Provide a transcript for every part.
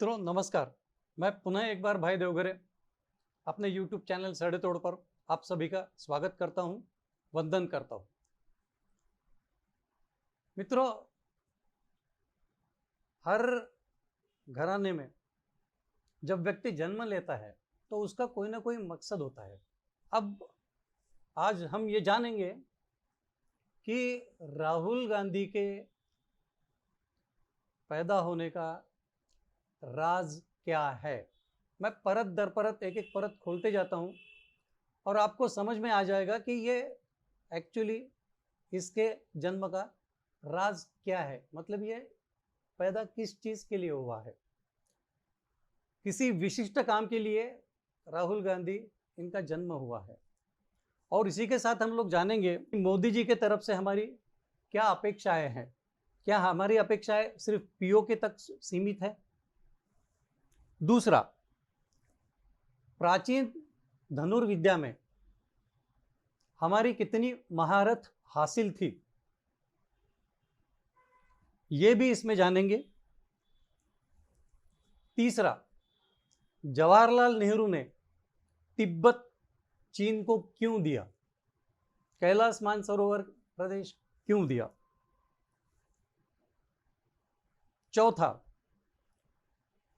मित्रों नमस्कार। मैं पुनः एक बार भाई देवघरे अपने YouTube चैनल सड़े तोड़ पर आप सभी का स्वागत करता हूं, वंदन करता हूं। मित्रों, हर घराने में जब व्यक्ति जन्म लेता है तो उसका कोई ना कोई मकसद होता है। अब आज हम ये जानेंगे कि राहुल गांधी के पैदा होने का राज क्या है। मैं परत दर परत एक एक परत खोलते जाता हूं और आपको समझ में आ जाएगा कि ये एक्चुअली इसके जन्म का राज क्या है। मतलब ये पैदा किस चीज के लिए हुआ है। किसी विशिष्ट काम के लिए राहुल गांधी इनका जन्म हुआ है। और इसी के साथ हम लोग जानेंगे मोदी जी के तरफ से हमारी क्या अपेक्षाएं हैं। क्या हमारी अपेक्षाएं सिर्फ पीओके तक सीमित है? दूसरा, प्राचीन धनुर्विद्या में हमारी कितनी महारत हासिल थी, ये भी इसमें जानेंगे। तीसरा, जवाहरलाल नेहरू ने तिब्बत चीन को क्यों दिया, कैलाश मानसरोवर प्रदेश क्यों दिया। चौथा,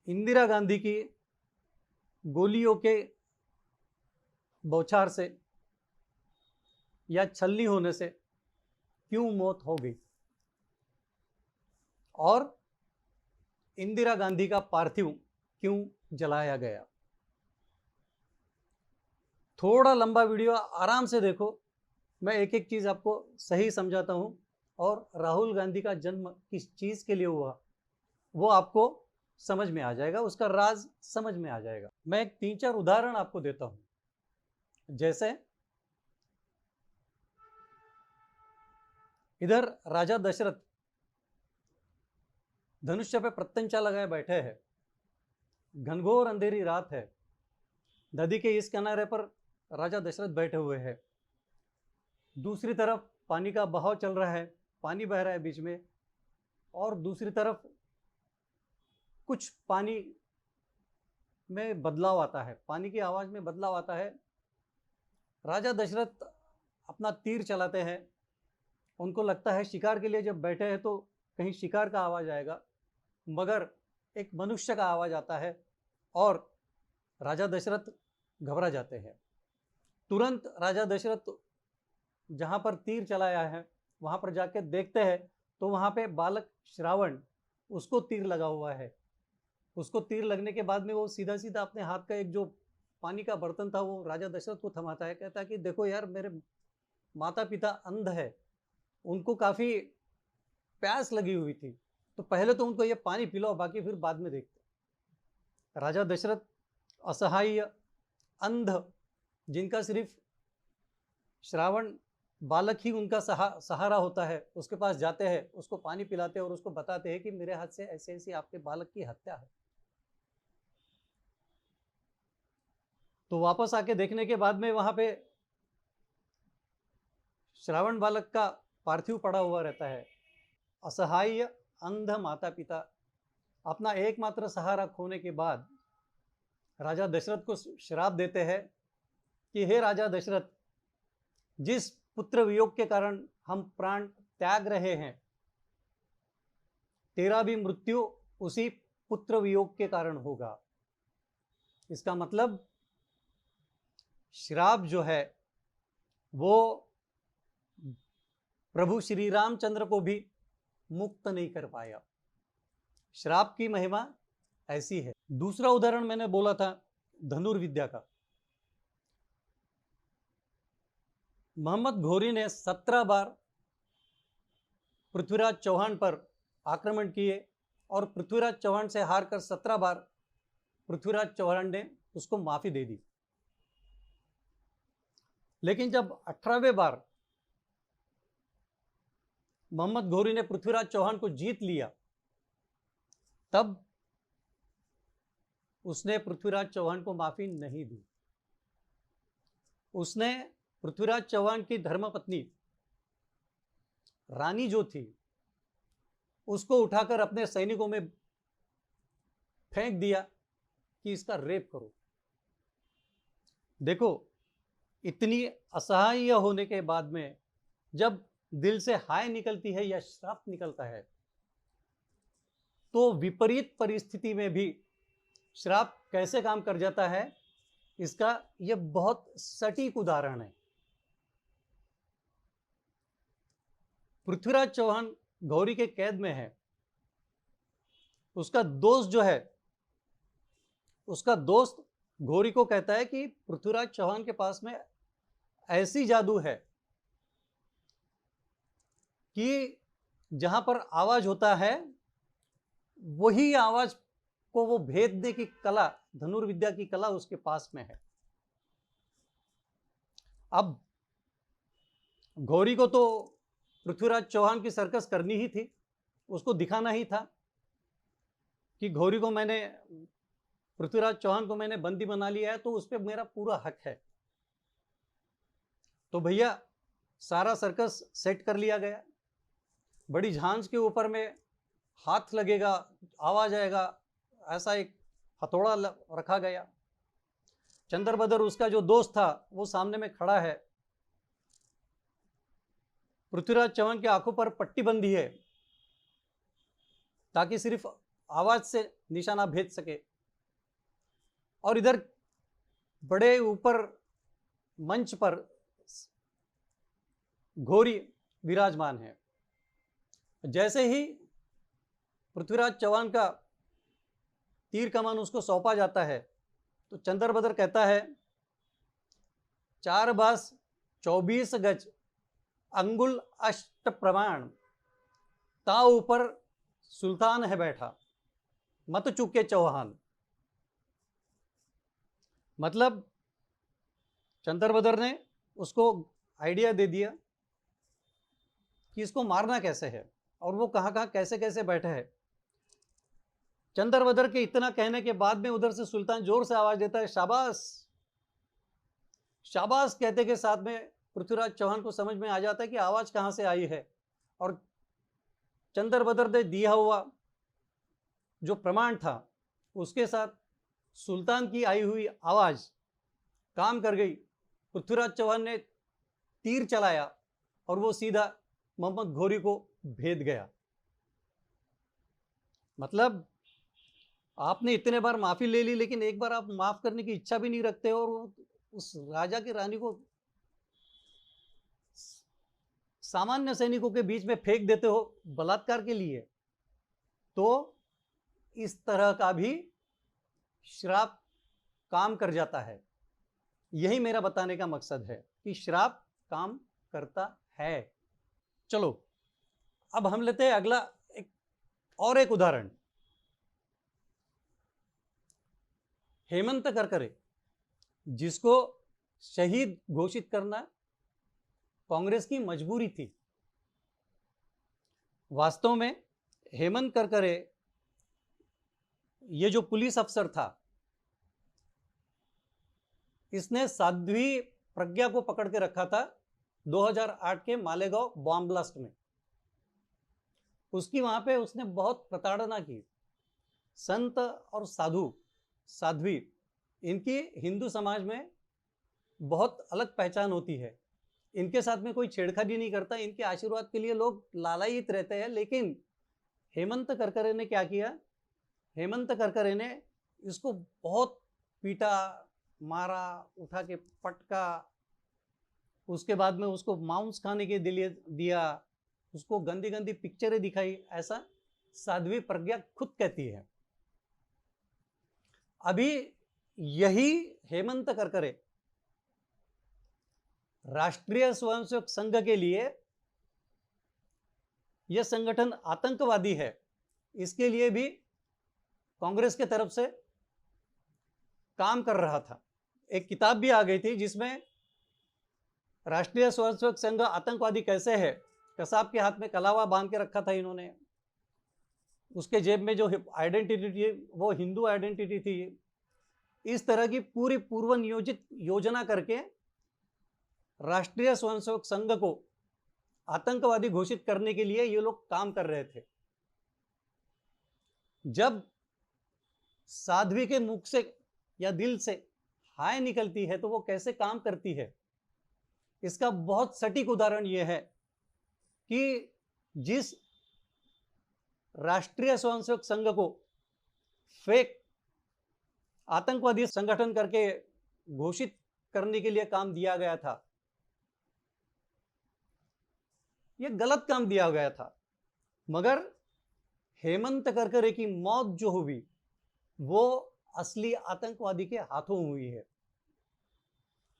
इंदिरा गांधी की गोलियों के बौछार से या छलनी होने से क्यों मौत हो गई। और इंदिरा गांधी का पार्थिव क्यों जलाया गया। थोड़ा लंबा वीडियो आराम से देखो, मैं एक एक चीज आपको सही समझाता हूं और राहुल गांधी का जन्म किस चीज के लिए हुआ वो आपको समझ में आ जाएगा, उसका राज समझ में आ जाएगा। मैं एक 3-4 उदाहरण आपको देता हूं। जैसे इधर राजा दशरथ धनुष्य पे प्रत्यंचा लगाए बैठे हैं। घनघोर अंधेरी रात है। नदी के इस किनारे पर राजा दशरथ बैठे हुए हैं। दूसरी तरफ पानी का बहाव चल रहा है, पानी बह रहा है बीच में, और दूसरी तरफ कुछ पानी में बदलाव आता है, पानी की आवाज में बदलाव आता है। राजा दशरथ अपना तीर चलाते हैं। उनको लगता है शिकार के लिए जब बैठे हैं तो कहीं शिकार का आवाज आएगा, मगर एक मनुष्य का आवाज आता है और राजा दशरथ घबरा जाते हैं। तुरंत राजा दशरथ जहां पर तीर चलाया है वहां पर जाके देखते हैं तो वहां पे बालक श्रावण, उसको तीर लगा हुआ है। उसको तीर लगने के बाद में वो सीधा सीधा अपने हाथ का एक जो पानी का बर्तन था वो राजा दशरथ को थमाता है। कहता है कि देखो यार, मेरे माता पिता अंध है, उनको काफी प्यास लगी हुई थी, तो पहले तो उनको ये पानी पिलाओ, बाकी फिर बाद में देखते। राजा दशरथ असहाय अंध, जिनका सिर्फ श्रावण बालक ही उनका सहारा होता है, उसके पास जाते हैं, उसको पानी पिलाते हैं और उसको बताते हैं कि मेरे हाथ से ऐसे ऐसी आपके बालक की हत्या है। तो वापस आके देखने के बाद में वहां पे श्रावण बालक का पार्थिव पड़ा हुआ रहता है। असहाय अंध माता पिता अपना एकमात्र सहारा खोने के बाद राजा दशरथ को श्राप देते हैं कि हे राजा दशरथ, जिस पुत्र वियोग के कारण हम प्राण त्याग रहे हैं, तेरा भी मृत्यु उसी पुत्र वियोग के कारण होगा। इसका मतलब श्राप जो है वो प्रभु श्री रामचंद्र को भी मुक्त नहीं कर पाया। श्राप की महिमा ऐसी है। दूसरा उदाहरण मैंने बोला था धनुर्विद्या का। मोहम्मद घोरी ने 17 बार पृथ्वीराज चौहान पर आक्रमण किए और पृथ्वीराज चौहान से हार कर 17 बार पृथ्वीराज चौहान ने उसको माफी दे दी। लेकिन जब 18वें बार मोहम्मद घोरी ने पृथ्वीराज चौहान को जीत लिया, तब उसने पृथ्वीराज चौहान को माफी नहीं दी। उसने पृथ्वीराज चौहान की धर्मपत्नी रानी जो थी उसको उठाकर अपने सैनिकों में फेंक दिया कि इसका रेप करो। देखो, इतनी असहाय होने के बाद में जब दिल से हाय निकलती है या श्राप निकलता है, तो विपरीत परिस्थिति में भी श्राप कैसे काम कर जाता है, इसका यह बहुत सटीक उदाहरण है। पृथ्वीराज चौहान गौरी के कैद में है। उसका दोस्त जो है, उसका दोस्त गौरी को कहता है कि पृथ्वीराज चौहान के पास में ऐसी जादू है कि जहां पर आवाज होता है वही आवाज को वो भेदने की कला, धनुर्विद्या की कला उसके पास में है। अब गौरी को तो पृथ्वीराज चौहान की सर्कस करनी ही थी, उसको दिखाना ही था कि गौरी को मैंने, पृथ्वीराज चौहान को मैंने बंदी बना लिया है, तो उस पर मेरा पूरा हक है। तो भैया सारा सर्कस सेट कर लिया गया। बड़ी झांझ के ऊपर में हाथ लगेगा, आवाज आएगा, ऐसा एक हथौड़ा रखा गया। चंद्रबदर उसका जो दोस्त था वो सामने में खड़ा है। पृथ्वीराज चौहान की आंखों पर पट्टी बंधी है ताकि सिर्फ आवाज से निशाना भेज सके। और इधर बड़े ऊपर मंच पर गौरी विराजमान है। जैसे ही पृथ्वीराज चौहान का तीर कमान उसको सौंपा जाता है, तो चंद्रबदर कहता है, 4 बास 24 गज अंगुल अष्ट प्रमाण, ता ऊपर सुल्तान है बैठा, मत चूके चौहान। मतलब चंद्रबदर ने उसको आइडिया दे दिया कि इसको मारना कैसे है और वो कहां कहां कैसे कैसे बैठे है। चंद्रबदर के इतना कहने के बाद में उधर से सुल्तान जोर से आवाज देता है, शाबाश। शाबाश कहते के साथ में पृथ्वीराज चौहान को समझ में आ जाता है कि आवाज कहां से आई है, और चंद्रबदर ने दिया हुआ जो प्रमाण था उसके साथ सुल्तान की आई हुई आवाज काम कर गई। पृथ्वीराज चौहान ने तीर चलाया और वो सीधा मोहम्मद घोरी को भेद गया। मतलब आपने इतने बार माफी ले ली, लेकिन एक बार आप माफ करने की इच्छा भी नहीं रखते और उस राजा की रानी को सामान्य सैनिकों के बीच में फेंक देते हो बलात्कार के लिए। तो इस तरह का भी श्राप काम कर जाता है। यही मेरा बताने का मकसद है कि श्राप काम करता है। चलो अब हम लेते हैं अगला एक उदाहरण। हेमंत करकरे, जिसको शहीद घोषित करना कांग्रेस की मजबूरी थी। वास्तव में हेमंत करकरे ये जो पुलिस अफसर था, इसने साध्वी प्रज्ञा को पकड़ के रखा था 2008 के मालेगांव बॉम्ब ब्लास्ट में। उसकी वहां पे उसने बहुत प्रताड़ना की। संत और साध्वी इनकी हिंदू समाज में बहुत अलग पहचान होती है। इनके साथ में कोई छेड़खानी नहीं करता, इनके आशीर्वाद के लिए लोग लालायित रहते हैं। लेकिन हेमंत करकरे ने क्या किया? हेमंत करकरे ने इसको बहुत पीटा, मारा, उठा के पटका, उसके बाद में उसको मांस खाने के लिए दिया, उसको गंदी गंदी पिक्चरें दिखाई, ऐसा साध्वी प्रज्ञा खुद कहती है। अभी यही हेमंत करकरे राष्ट्रीय स्वयंसेवक संघ के लिए, यह संगठन आतंकवादी है, इसके लिए भी कांग्रेस के तरफ से काम कर रहा था। एक किताब भी आ गई थी जिसमें राष्ट्रीय स्वयंसेवक संघ आतंकवादी कैसे है, कसाब के हाथ में कलावा बांध के रखा था इन्होंने। उसके जेब में जो आइडेंटिटी थी वो हिंदू आइडेंटिटी थी। इस तरह की पूरी पूर्व नियोजित योजना करके राष्ट्रीय स्वयंसेवक संघ को आतंकवादी घोषित करने के लिए ये लोग काम कर रहे थे। जब साध्वी के मुख से या दिल से हाय निकलती है तो वो कैसे काम करती है, इसका बहुत सटीक उदाहरण यह है कि जिस राष्ट्रीय स्वयंसेवक संघ को फेक आतंकवादी संगठन करके घोषित करने के लिए काम दिया गया था, यह गलत काम दिया गया था। मगर हेमंत करकरे की मौत जो हुई वो असली आतंकवादी के हाथों हुई है।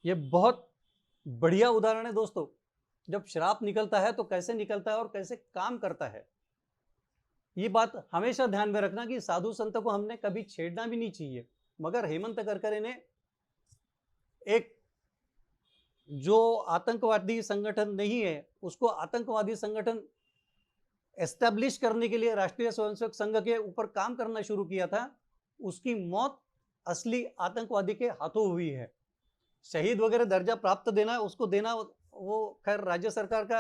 यह बहुत बढ़िया उदाहरण है दोस्तों, जब श्राप निकलता है तो कैसे निकलता है और कैसे काम करता है। ये बात हमेशा ध्यान में रखना कि साधु संत को हमने कभी छेड़ना भी नहीं चाहिए। मगर हेमंत करकरे ने एक जो आतंकवादी संगठन नहीं है उसको आतंकवादी संगठन एस्टैब्लिश करने के लिए राष्ट्रीय स्वयंसेवक संघ के ऊपर काम करना शुरू किया था। उसकी मौत असली आतंकवादी के हाथों हुई है। शहीद वगैरह दर्जा प्राप्त देना उसको देना वो खैर राज्य सरकार का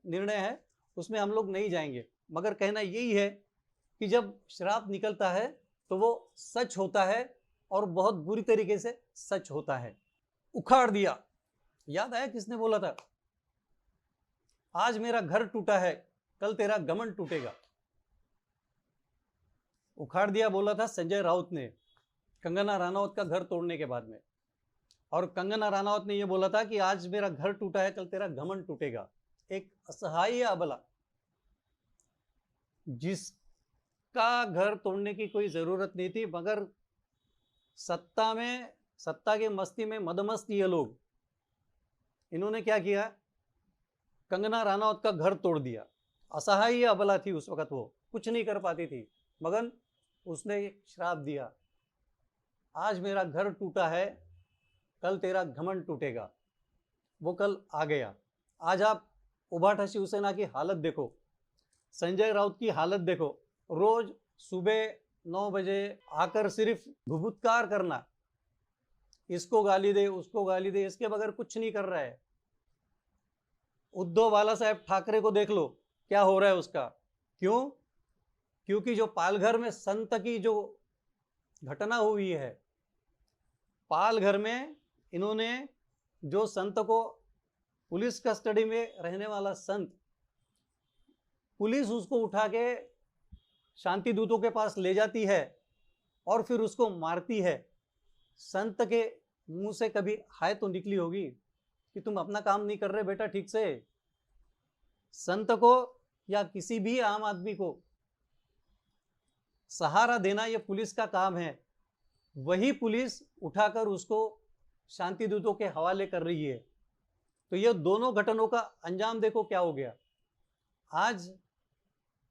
निर्णय है, उसमें हम लोग नहीं जाएंगे। मगर कहना यही है कि जब श्राप निकलता है तो वो सच होता है और बहुत बुरी तरीके से सच होता है। उखाड़ दिया, याद आया किसने बोला था? आज मेरा घर टूटा है कल तेरा घमंड टूटेगा। उखाड़ दिया बोला था संजय राउत ने कंगना रनौत का घर तोड़ने के बाद में, और कंगना रनौत ने यह बोला था कि आज मेरा घर टूटा है कल तेरा घमंड टूटेगा। एक असहाय अबला जिसका घर तोड़ने की कोई जरूरत नहीं थी, मगर सत्ता के मस्ती में मदमस्त ये लोग, इन्होंने क्या किया? कंगना रनौत का घर तोड़ दिया। असहाय अबला थी उस वक्त, वो कुछ नहीं कर पाती थी, मगर उसने श्राप दिया, आज मेरा घर टूटा है कल तेरा घमंड टूटेगा। वो कल आ गया। आज आप उभाटा शिवसेना की हालत देखो, संजय राउत की हालत देखो। रोज सुबह 9 बजे आकर सिर्फ घुघुत्कार करना, इसको गाली दे उसको गाली दे, इसके बगैर कुछ नहीं कर रहा है। उद्धव बाला साहेब ठाकरे को देख लो क्या हो रहा है उसका। क्यों? क्योंकि जो पालघर में संत की जो घटना हुई है, पालघर में इन्होंने जो संत को, पुलिस कस्टडी में रहने वाला संत, पुलिस उसको उठा के शांति दूतों के पास ले जाती है और फिर उसको मारती है। संत के मुंह से कभी हाय तो निकली होगी कि तुम अपना काम नहीं कर रहे बेटा ठीक से? संत को या किसी भी आम आदमी को सहारा देना ये पुलिस का काम है। वही पुलिस उठाकर उसको शांति दूतों के हवाले कर रही है। तो ये दोनों घटनाओं का अंजाम देखो क्या हो गया। आज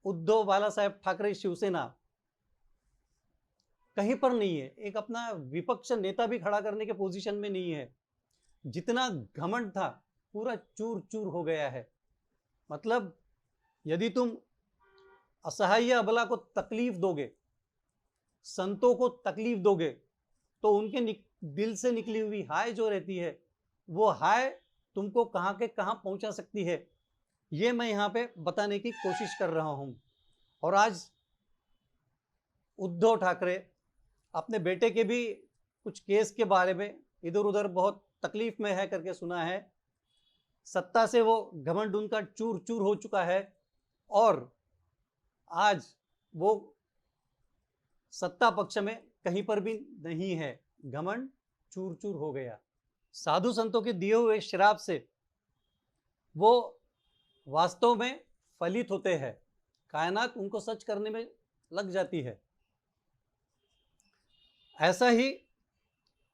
उद्धव बाला साहेब ठाकरे शिवसेना कहीं पर नहीं है, एक अपना विपक्ष नेता भी खड़ा करने के पोजीशन में नहीं है। जितना घमंड था पूरा चूर चूर हो गया है। मतलब यदि तुम असहाय अबला को तकलीफ दोगे, संतों को तकलीफ दोगे, तो उनके दिल से निकली हुई हाय जो रहती है, वो हाय तुमको कहां के कहां पहुंचा सकती है, ये मैं यहां पे बताने की कोशिश कर रहा हूं। और आज उद्धव ठाकरे अपने बेटे के भी कुछ केस के बारे में इधर उधर बहुत तकलीफ में है करके सुना है। सत्ता से वो घमंड उनका चूर चूर हो चुका है और आज वो सत्ता पक्ष में कहीं पर भी नहीं है, घमंड चूर चूर हो गया। साधु संतों के दिए हुए श्राप से वो वास्तव में फलित होते हैं, कायनात उनको सच करने में लग जाती है। ऐसा ही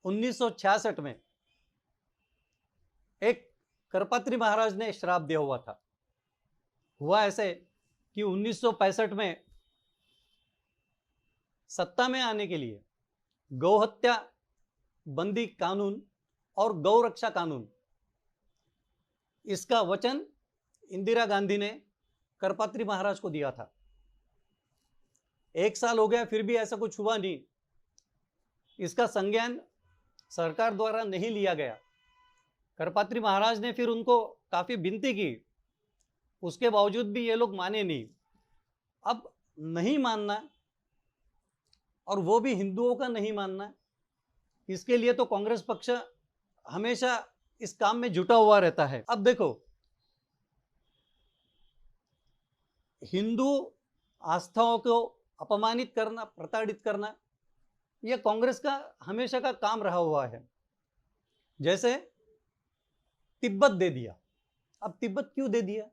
1966 में एक करपात्री महाराज ने श्राप दिया हुआ था। हुआ ऐसे कि 1965 में सत्ता में आने के लिए गौहत्या बंदी कानून और गौ रक्षा कानून, इसका वचन इंदिरा गांधी ने करपात्री महाराज को दिया था। 1 साल हो गया फिर भी ऐसा कुछ हुआ नहीं। इसका संज्ञान सरकार द्वारा नहीं लिया गया। करपात्री महाराज ने फिर उनको काफी विनती की, उसके बावजूद भी ये लोग माने नहीं। अब नहीं मानना और वो भी हिंदुओं का नहीं मानना, इसके लिए तो कांग्रेस पक्ष हमेशा इस काम में जुटा हुआ रहता है। अब देखो, हिंदू आस्थाओं को अपमानित करना, प्रताड़ित करना, यह कांग्रेस का हमेशा का काम रहा हुआ है। जैसे तिब्बत दे दिया। अब तिब्बत क्यों दे दिया?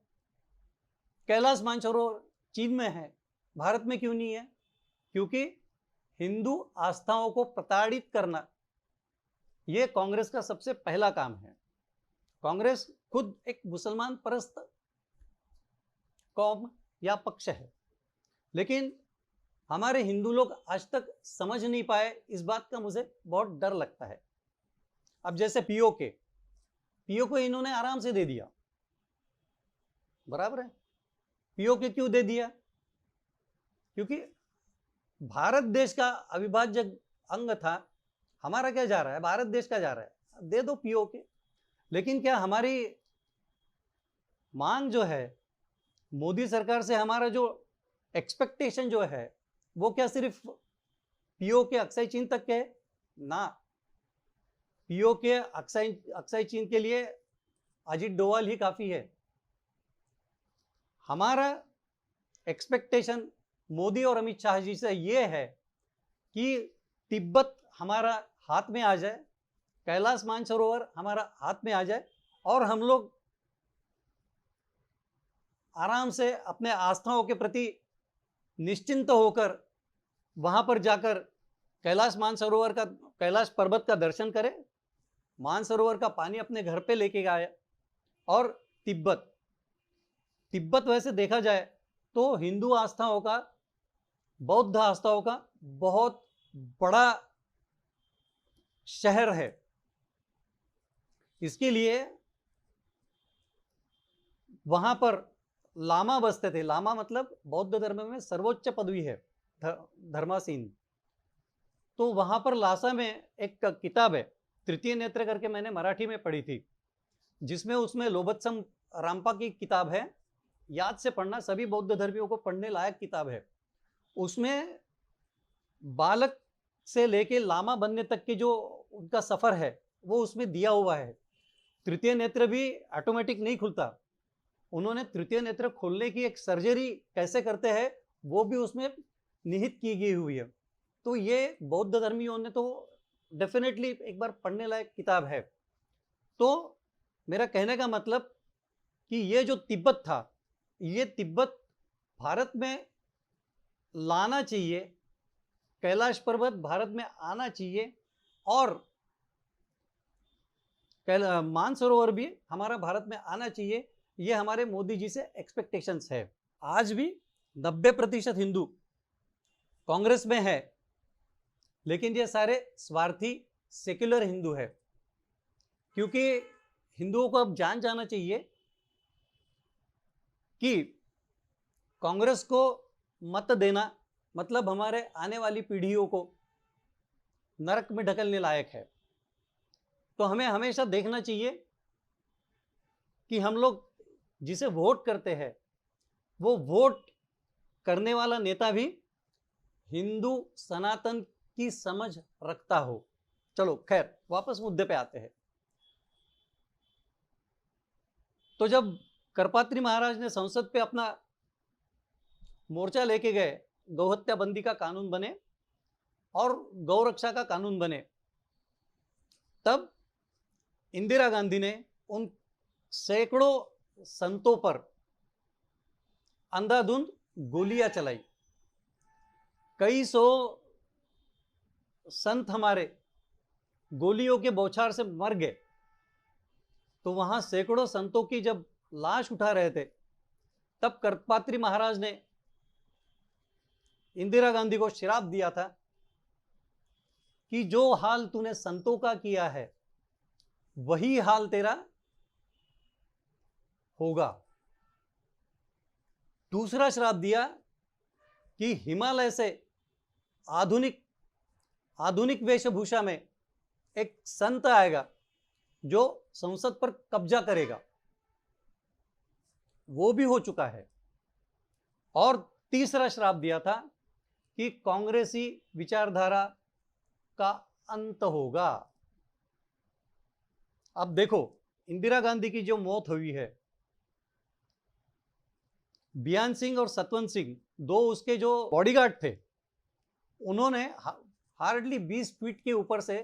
कैलाश मानसरोवर चीन में है, भारत में क्यों नहीं है? क्योंकि हिंदू आस्थाओं को प्रताड़ित करना यह कांग्रेस का सबसे पहला काम है। कांग्रेस खुद एक मुसलमान परस्त कौम या पक्ष है, लेकिन हमारे हिंदू लोग आज तक समझ नहीं पाए। इस बात का मुझे बहुत डर लगता है। अब जैसे पीओके इन्होंने आराम से दे दिया, बराबर है। पीओके क्यों दे दिया? क्योंकि भारत देश का अविभाज्य अंग था। हमारा क्या जा रहा है? भारत देश का जा रहा है, दे दो पीओके। लेकिन क्या हमारी मांग जो है मोदी सरकार से, हमारा जो एक्सपेक्टेशन जो है, वो क्या सिर्फ पीओके अक्साई चीन तक के है? ना, पीओके अक्साई चीन के लिए अजीत डोवाल ही काफी है। हमारा एक्सपेक्टेशन मोदी और अमित शाह जी से ये है कि तिब्बत हमारा हाथ में आ जाए, कैलाश मानसरोवर हमारा हाथ में आ जाए और हम लोग आराम से अपने आस्थाओं के प्रति निश्चिंत होकर वहां पर जाकर कैलाश पर्वत का दर्शन करें, मानसरोवर का पानी अपने घर पे लेके आए। और तिब्बत वैसे देखा जाए तो हिंदू आस्थाओं का, बौद्ध आस्थाओं का बहुत बड़ा शहर है। इसके लिए वहां पर लामा बसते थे। लामा मतलब बौद्ध धर्म में सर्वोच्च पदवी है, धर्मासीन। तो वहां पर लासा में एक किताब है, तृतीय नेत्र करके, मैंने मराठी में पढ़ी थी, जिसमें उसमें लोबत्सम रामपा की किताब है। याद से पढ़ना, सभी बौद्ध धर्मियों को पढ़ने लायक किताब है। उसमें बालक से लेके लामा बनने तक के जो उनका सफर है वो उसमें दिया हुआ है। तृतीय नेत्र भी ऑटोमेटिक नहीं खुलता, उन्होंने तृतीय नेत्र खोलने की एक सर्जरी कैसे करते हैं वो भी उसमें निहित की गई हुई है। तो ये बौद्ध धर्मियों ने तो डेफिनेटली एक बार पढ़ने लायक किताब है। तो मेरा कहने का मतलब कि ये जो तिब्बत था, ये तिब्बत भारत में लाना चाहिए, कैलाश पर्वत भारत में आना चाहिए, और मानसरोवर भी हमारा भारत में आना चाहिए। ये हमारे मोदी जी से एक्सपेक्टेशंस है। आज भी 90% हिंदू कांग्रेस में है, लेकिन ये सारे स्वार्थी सेक्युलर हिंदू है। क्योंकि हिंदुओं को अब जान जाना चाहिए कि कांग्रेस को मत देना मतलब हमारे आने वाली पीढ़ियों को नरक में ढकलने लायक है। तो हमें हमेशा देखना चाहिए कि हम लोग जिसे वोट करते हैं वो वोट करने वाला नेता भी हिंदू सनातन की समझ रखता हो। चलो खैर, वापस मुद्दे पे आते हैं। तो जब करपात्री महाराज ने संसद पे अपना मोर्चा लेके गए, गौहत्या बंदी का कानून बने और गौरक्षा का कानून बने, तब इंदिरा गांधी ने उन सैकड़ों संतों पर अंधाधुंध गोलियां चलाई। कई सौ संत हमारे गोलियों के बौछार से मर गए। तो वहां सैकड़ों संतों की जब लाश उठा रहे थे, तब करपात्री महाराज ने इंदिरा गांधी को श्राप दिया था कि जो हाल तूने संतों का किया है वही हाल तेरा होगा। दूसरा श्राप दिया कि हिमालय से आधुनिक वेशभूषा में एक संत आएगा जो संसद पर कब्जा करेगा। वो भी हो चुका है। और तीसरा श्राप दिया था कि कांग्रेसी विचारधारा का अंत होगा। अब देखो, इंदिरा गांधी की जो मौत हुई है, बियान सिंह और सतवंत सिंह, दो उसके जो बॉडीगार्ड थे, उन्होंने हार्डली 20 फीट के ऊपर से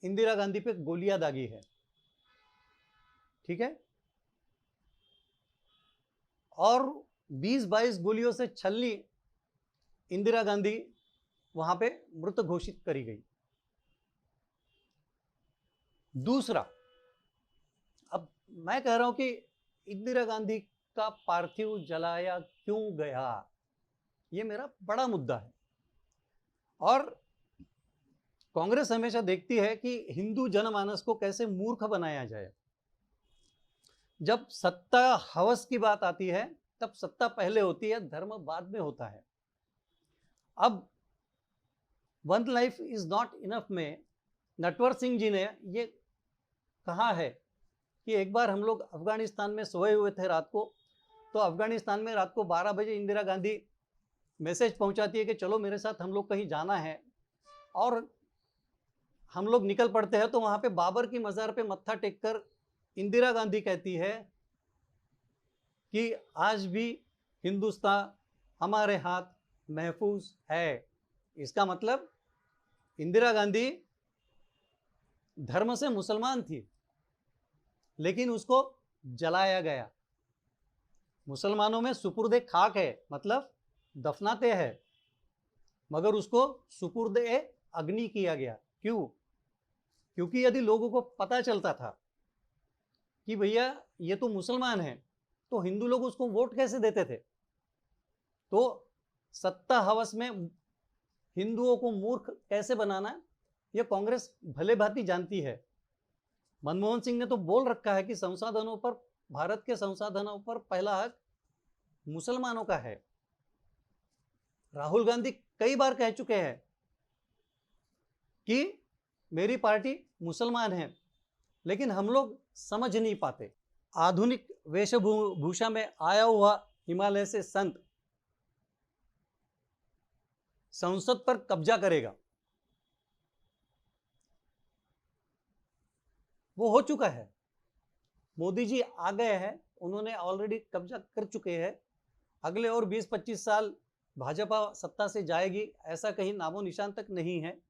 इंदिरा गांधी पे गोलियां दागी है। ठीक है, और 20-22 गोलियों से छलनी इंदिरा गांधी वहां पे मृत घोषित करी गई। दूसरा, अब मैं कह रहा हूं कि इंदिरा गांधी का पार्थिव जलाया क्यों गया, ये मेरा बड़ा मुद्दा है। और कांग्रेस हमेशा देखती है कि हिंदू जनमानस को कैसे मूर्ख बनाया जाए। जब सत्ता हवस की बात आती है तब सत्ता पहले होती है, धर्म बाद में होता है। अब one life is not enough में नटवर सिंह जी ने ये कहा है कि एक बार हम लोग अफगानिस्तान में सोए हुए थे रात को, तो अफगानिस्तान में रात को 12 बजे इंदिरा गांधी मैसेज पहुंचाती है कि चलो मेरे साथ हम लोग कहीं जाना है, और हम लोग निकल पड़ते हैं। तो वहां पे बाबर की मज़ार पे मत्था टेककर इंदिरा गांधी कहती है कि आज भी हिंदुस्तान हमारे हाथ महफूज है। इसका मतलब इंदिरा गांधी धर्म से मुसलमान थी, लेकिन उसको जलाया गया। मुसलमानों में सुपुर्दे खाक है, मतलब दफनाते हैं, मगर उसको सुपुर्दे अग्नि किया गया। क्यों? क्योंकि यदि लोगों को पता चलता था कि भैया ये तो मुसलमान है, तो हिंदू लोग उसको वोट कैसे देते थे। तो सत्ता हवस में हिंदुओं को मूर्ख कैसे बनाना, यह कांग्रेस भले भांति जानती है। मनमोहन सिंह ने तो बोल रखा है कि संसाधनों पर, भारत के संसाधनों पर पहला हक मुसलमानों का है। राहुल गांधी कई बार कह चुके हैं कि मेरी पार्टी मुसलमान है, लेकिन हम लोग समझ नहीं पाते। आधुनिक वेशभूषा में आया हुआ हिमालय से संत संसद पर कब्जा करेगा, वो हो चुका है। मोदी जी आ गए हैं, उन्होंने ऑलरेडी कब्जा कर चुके हैं। अगले और 20-25 साल भाजपा सत्ता से जाएगी, ऐसा कहीं नामो निशान तक नहीं है।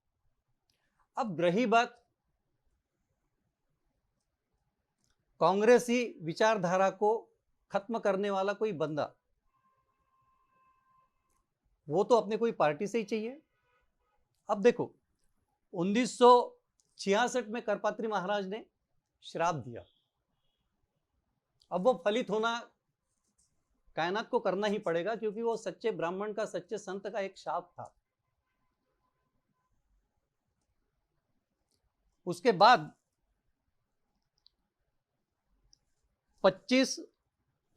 अब रही बात कांग्रेसी विचारधारा को खत्म करने वाला कोई बंदा, वो तो अपने कोई पार्टी से ही चाहिए। अब देखो, 1966 में करपात्री महाराज ने श्राप दिया। अब वो फलित होना कायनात को करना ही पड़ेगा, क्योंकि वो सच्चे ब्राह्मण का, सच्चे संत का एक शाप था। उसके बाद 25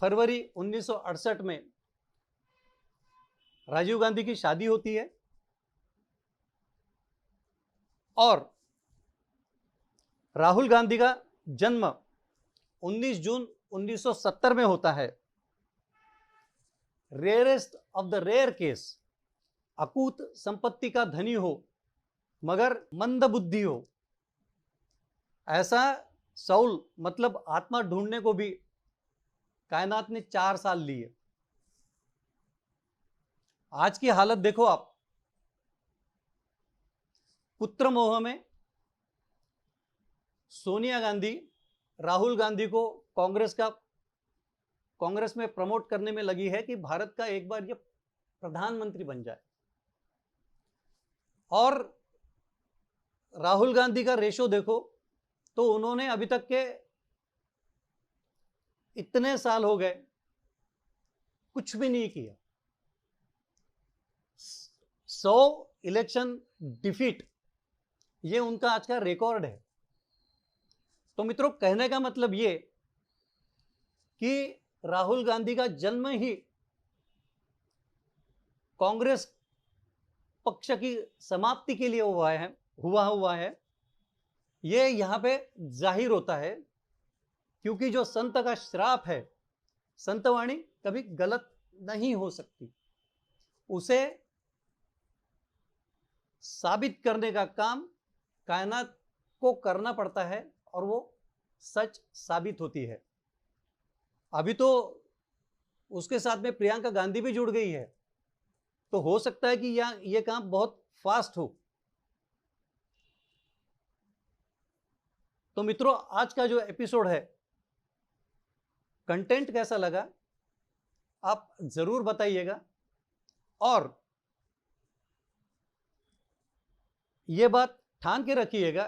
फरवरी 1968 में राजीव गांधी की शादी होती है, और राहुल गांधी का जन्म 19 जून 1970 में होता है। Rarest of the rare case, अकूत संपत्ति का धनी हो मगर मंद बुद्धि हो, ऐसा सौल मतलब आत्मा ढूंढने को भी कायनात ने 4 साल लिए। आज की हालत देखो आप, पुत्र मोह में सोनिया गांधी राहुल गांधी को कांग्रेस में प्रमोट करने में लगी है कि भारत का एक बार ये प्रधानमंत्री बन जाए। और राहुल गांधी का रेशो देखो, तो उन्होंने अभी तक के इतने साल हो गए कुछ भी नहीं किया। 100 इलेक्शन डिफीट, ये उनका आज का रिकॉर्ड है। तो मित्रों, कहने का मतलब ये कि राहुल गांधी का जन्म ही कांग्रेस पक्ष की समाप्ति के लिए हुआ है। ये यहां पे जाहिर होता है, क्योंकि जो संत का श्राप है, संतवाणी कभी गलत नहीं हो सकती, उसे साबित करने का काम कायनात को करना पड़ता है और वो सच साबित होती है। अभी तो उसके साथ में प्रियंका गांधी भी जुड़ गई है, तो हो सकता है कि ये काम बहुत फास्ट हो। तो मित्रों, आज का जो एपिसोड है, कंटेंट कैसा लगा आप जरूर बताइएगा। और ये बात ठान के रखिएगा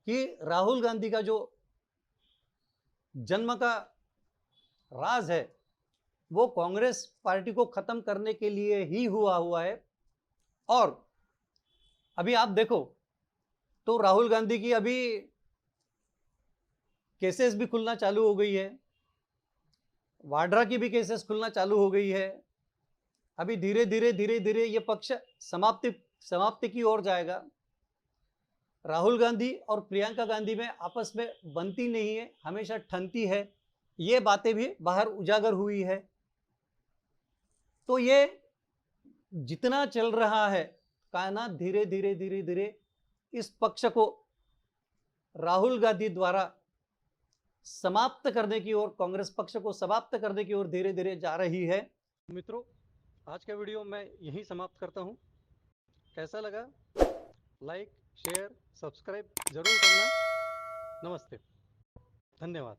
कि राहुल गांधी का जो जन्म का राज है वो कांग्रेस पार्टी को खत्म करने के लिए ही हुआ है। और अभी आप देखो तो राहुल गांधी की अभी केसेस भी खुलना चालू हो गई है, वाड्रा की भी केसेस खुलना चालू हो गई है। अभी धीरे धीरे ये पक्ष समाप्ति की ओर जाएगा। राहुल गांधी और प्रियंका गांधी में आपस में बनती नहीं है, हमेशा ठनती है। ये बातें भी बाहर उजागर हुई है। तो ये जितना चल रहा है, कायनात धीरे धीरे इस पक्ष को राहुल गांधी द्वारा समाप्त करने की ओर, कांग्रेस पक्ष को समाप्त करने की ओर धीरे धीरे जा रही है। मित्रों, आज का वीडियो मैं यहीं समाप्त करता हूं। कैसा लगा? लाइक, शेयर, सब्सक्राइब जरूर करना। नमस्ते, धन्यवाद।